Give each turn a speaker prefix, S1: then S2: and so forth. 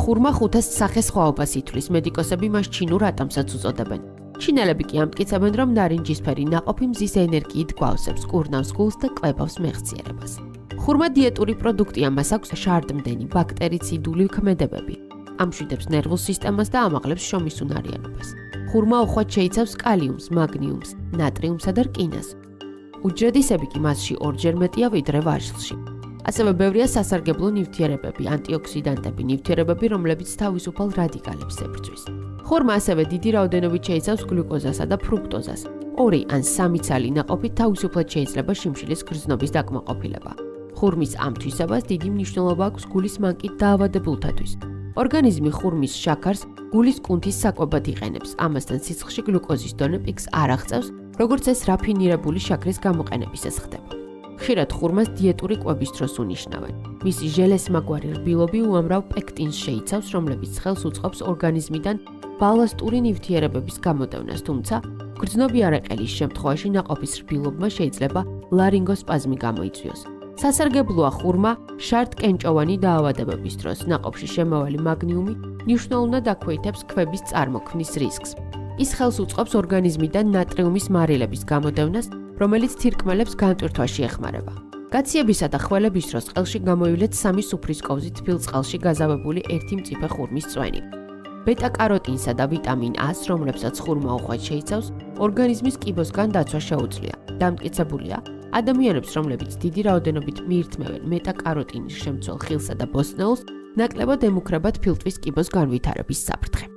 S1: ხურმა 500 სახეს სხვაობას ითვლის, მედიკოსები მას ჩინურ ატომსაც უწოდებენ. ჩინელები კი ამტკიცებენ, რომ ნარინჯისფერი ნაყოფი მზის ენერგიით გვავსებს, კურნავს გულს და კლებავს მეხსიერებას. ხურმა დიეტური პროდუქტია, მას აქვს შარდმდენი, ბაქტერიციდული ქმედებები. ამშვიდებს ნერვულ სისტემას და ამაღლებს შრომის უნარიანობას. ხურმა უხვად შეიცავს კალიუმს, მაგნიუმს, ნატრიუმსა და რკინას. უჯრედისები კი მასში 2-ჯერ მეტია ვიდრე ვაშლში. ასევე ბევრია სასარგებლო ნივთიერებები, ანტიოქსიდანტები, ნივთიერებები, რომლებიც თავისუფალ რადიკალებს ებრძვის. ხურმა ასევე დიდი რაოდენობით შეიცავს გლუკოზასა და ფრუქტოზას. 2 ან 3 ცალი ნაყოფით თავისუფლად შეიძლება შიმშილის გრძნობის დაკმაყოფილება. ხურმის ამ თვისებას დიდი მნიშვნელობა აქვს გულის მანკით დაავადებულთათვის. ორგანიზმი ხურმის შაქარს გულის კუნთის საკვებად იყენებს, ამასთან სიცხში გლუკოზის დონე პიკს არ აღწევს, როგორც ეს რაფინირებული შაქრის გამოყენებისას ხდება. ხშირად ხურმას დიეტური კვების დროს უნიშნავენ. მისი ჟელესმაგვარი რბილობი უამრავ პექტინს შეიცავს, რომლებიც ხელს უწყობს ორგანიზმიდან ბალასტური ნივთიერებების გამოდევნას, თუმცა გრძნობი არაყელის შემთხვევაში ნაყოფის რბილობმა შეიძლება ლარინგოსპაზმი გამოიწვიოს. სასარგებლოა ხურმა შარტკენჭოვანი დაავადებების დროს. ნაყოფში შემავალი მაგნიუმი მნიშვნელოვნად აქვეითებს ქვების წარმოქმნის რისკს. ის ხელს უწყობს ორგანიზმიდან ნატრიუმის მარილების გამოდევნას, რომელიც თირკმელებს განტვირთვაში ეხმარება. გაციებისა და ხველების დროს ყელში გამოივლეთ 3 სუფრის კოვზი თბილ წყალში გაზავებული 1 მწიფე ხურმის წვენი. ბეტა-კაროტინსა და ვიტამინ A-ს, რომლებსაც ხურმა უხვად შეიცავს, ორგანიზმის კიბოსგან დაცვა შეუძლია. დამტკიცებულია, ადამიანებს, რომლებიც დიდი რაოდენობით მიირთმევენ მეტა-კაროტინის შემცველ ხილსა და ბოსტნეულს, ნაკლებად ემუქრებათ ფილტვის კიბოს განვითარების საფრთხე.